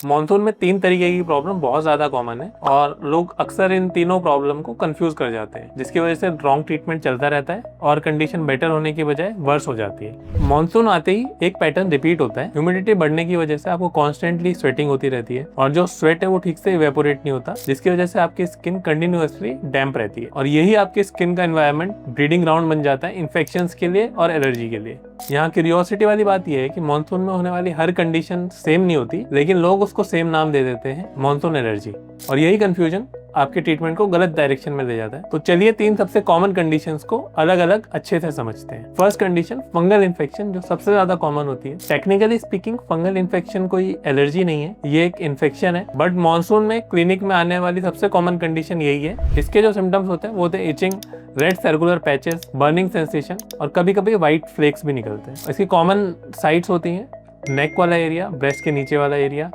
Monsoon में 3 तरीके की प्रॉब्लम बहुत ज्यादा कॉमन है और लोग अक्सर इन तीनों प्रॉब्लम को कंफ्यूज कर जाते हैं, जिसकी वजह से रॉन्ग ट्रीटमेंट चलता रहता है और कंडीशन बेटर होने की बजाय वर्स हो जाती है। मॉनसून आते ही एक पैटर्न रिपीट होता है। ह्यूमिडिटी बढ़ने की वजह से आपको कॉन्स्टेंटली स्वेटिंग होती रहती है और जो स्वेट है वो ठीक से इवेपोरेट नहीं होता, जिसकी वजह से आपकी स्किन कंटिन्यूअसली डैम्प रहती है और यही आपकी स्किन का एनवायरनमेंट ब्रीडिंग ग्राउंड बन जाता है इन्फेक्शंस के लिए और एलर्जी के लिए। यहाँ क्यूरियोसिटी वाली बात यह है कि मॉनसून में होने वाली हर कंडीशन सेम नहीं होती, लेकिन लोग उसको सेम नाम दे देते हैं, मॉनसून एलर्जी, और यही कंफ्यूजन आपके ट्रीटमेंट को गलत डायरेक्शन में ले जाता है। तो चलिए 3 सबसे कॉमन कंडीशंस को अलग अलग अच्छे से समझते हैं। फर्स्ट कंडीशन फंगल इन्फेक्शन, जो सबसे ज्यादा कॉमन होती है। टेक्निकली स्पीकिंग फंगल इन्फेक्शन कोई एलर्जी नहीं है, ये एक इन्फेक्शन है, बट मॉनसून में क्लिनिक में आने वाली सबसे कॉमन कंडीशन यही है। इसके जो सिम्टम्स होते हैं वो होते हैं itching, red circular patches, burning sensation और कभी कभी व्हाइट फ्लेक्स भी निकलते हैं। इसकी कॉमन साइट्स होती हैं नेक वाला एरिया, ब्रेस्ट के नीचे वाला एरिया,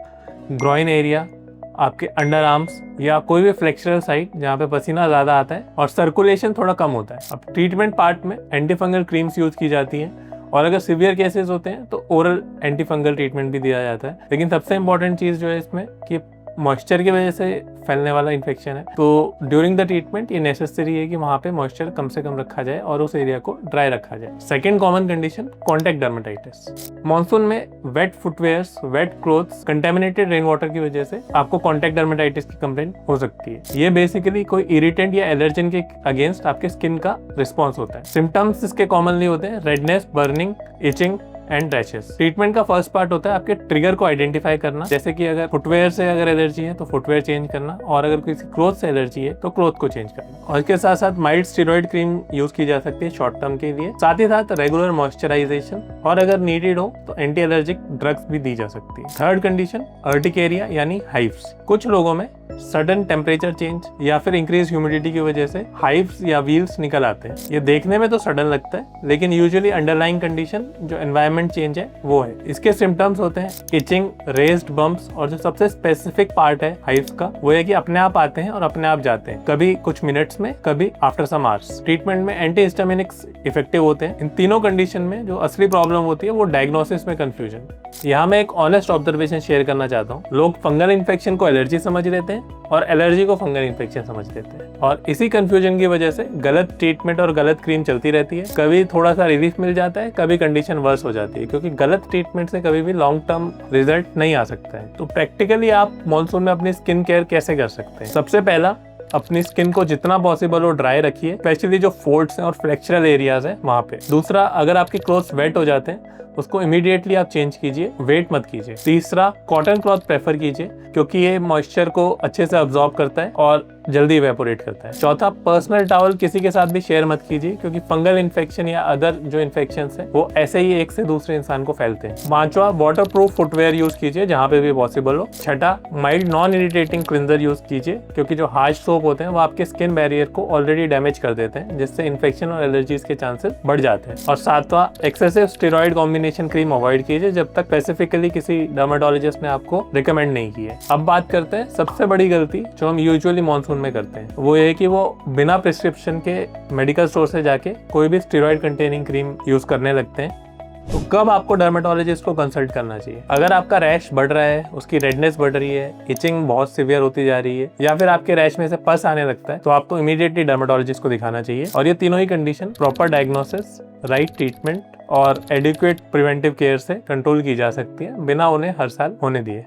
ग्रॉइन एरिया, आपके अंडर आर्म्स या कोई भी फ्लेक्सुरल साइट जहाँ पे पसीना ज्यादा आता है और सर्कुलेशन थोड़ा कम होता है। अब ट्रीटमेंट पार्ट में एंटीफंगल क्रीम्स यूज की जाती हैं और अगर सीवियर केसेस होते हैं तो ओरल एंटीफंगल ट्रीटमेंट भी दिया जाता है। लेकिन सबसे इंपॉर्टेंट चीज जो है इसमें कि मॉइस्चर की वजह से फैलने वाला इन्फेक्शन है, तो ड्यूरिंग द ट्रीटमेंट ये नेसेसरी है कि वहाँ पे मॉइस्चर कम से कम रखा जाए और उस एरिया को ड्राई रखा जाए। Second common condition contact dermatitis. Monsoon में wet footwears, wet clothes, contaminated rain water की वजह से आपको कॉन्टैक्ट डर्मेटाइटिस की कंप्लेंट हो सकती है। ये बेसिकली कोई इरिटेंट या एलर्जन के अगेंस्ट आपके स्किन का रिस्पॉन्स होता है। सिम्टम्स इसके कॉमनली होते हैं redness, burning, etching and rashes. Treatment का फर्स्ट पार्ट होता है आपके ट्रिगर को आइडेंटिफाई करना, जैसे कि अगर फुटवेयर से अगर एलर्जी है तो फुटवेयर चेंज करना, और अगर किसी क्लोथ से एलर्जी है तो क्लोथ को चेंज करना। और इसके साथ साथ माइल्ड स्टेरॉइड क्रीम यूज की जा सकती है शॉर्ट टर्म के लिए, साथ ही साथ रेगुलर मॉइस्चराइजेशन, और अगर नीडेड हो तो एंटी एलर्जिक ड्रग्स भी दी जा सकती है। थर्ड कंडीशन अर्टिकेरिया यानी हाइव्स। कुछ लोगों में सडन टेम्परेचर चेंज या फिर इंक्रीज ह्यूमिडिटी की वजह से हाइव्स या व्हील्स निकल आते हैं। ये देखने में तो सडन लगता है, लेकिन यूजुअली अंडरलाइंग कंडीशन जो एनवायरनमेंट चेंज है वो है। इसके सिम्टम्स होते हैं इचिंग, रेज्ड बम्प्स, और जो सबसे स्पेसिफिक पार्ट है हाइव्स का वो है कि अपने आप आते हैं और अपने आप जाते हैं, कभी कुछ मिनट्स में, कभी आफ्टर सम आवर्स। ट्रीटमेंट में एंटीहिस्टामिनिक्स इफेक्टिव होते हैं। इन तीनों कंडीशन में जो असली प्रॉब्लम होती है वो डायग्नोसिस में कंफ्यूजन। यहाँ मैं एक ऑनेस्ट ऑब्जर्वेशन शेयर करना चाहता हूँ। लोग फंगल इन्फेक्शन को एलर्जी समझ लेते हैं और एलर्जी को फंगल इन्फेक्शन समझ लेते हैं, और इसी कंफ्यूजन की वजह से गलत ट्रीटमेंट और गलत क्रीम चलती रहती है। कभी थोड़ा सा रिलीफ मिल जाता है, कभी कंडीशन वर्स हो जाती है, क्योंकि गलत ट्रीटमेंट से कभी भी लॉन्ग टर्म रिजल्ट नहीं आ सकता है। तो प्रैक्टिकली आप मॉनसून में अपनी स्किन केयर कैसे कर सकते हैं? सबसे पहला, अपनी स्किन को जितना पॉसिबल हो ड्राई रखिए, स्पेशली जो फोल्ड्स हैं और फ्लेक्चरल एरियाज हैं वहाँ पे। दूसरा, अगर आपके क्लोथ्स वेट हो जाते हैं उसको इमीडिएटली आप चेंज कीजिए, वेट मत कीजिए। तीसरा, कॉटन क्लॉथ प्रेफर कीजिए क्योंकि ये मॉइस्चर को अच्छे से अब्सॉर्ब करता है और जल्दी इवेपोरेट करता है। चौथा, पर्सनल टॉवल किसी के साथ भी शेयर मत कीजिए क्योंकि फंगल इन्फेक्शन या अदर जो इन्फेक्शंस है वो ऐसे ही एक से दूसरे इंसान को फैलते हैं। पांचवा, वाटर प्रूफ फुटवेयर यूज कीजिए जहाँ पे भी पॉसिबल हो। छठा, mild non irritating cleanser use कीजिए क्योंकि जो हार्श सोप होते हैं वो आपके स्किन बैरियर को ऑलरेडी डैमेज कर देते हैं, जिससे इन्फेक्शन और एलर्जीज के चांसेस बढ़ जाते हैं। और सातवां, excessive steroid combination cream avoid कीजिए जब तक स्पेसिफिकली किसी डर्मेटोलॉजिस्ट ने आपको रिकमेंड नहीं की है। अब बात करते हैं सबसे बड़ी गलती जो हम यूजुअली मॉनसून में करते हैं, वो ये कि वो बिना प्रिस्क्रिप्शन के मेडिकल स्टोर से जाके कोई भी स्टेरॉइड कंटेनिंग क्रीम यूज करने लगते हैं। तो कब आपको डर्मेटोलॉजिस्ट को कंसल्ट करना चाहिए? अगर आपका रैश बढ़ रहा है, उसकी रेडनेस बढ़ रही है, इचिंग बहुत सीवियर होती जा रही है, या फिर आपके रैश में से पस आने लगता है, तो आपको इमीडिएटली डर्मेटोलॉजिस्ट को दिखाना चाहिए। और ये तीनों ही condition proper diagnosis, right treatment और एडिक्वेट प्रिवेंटिव केयर से कंट्रोल की जा सकती है बिना उन्हें हर साल होने दिए।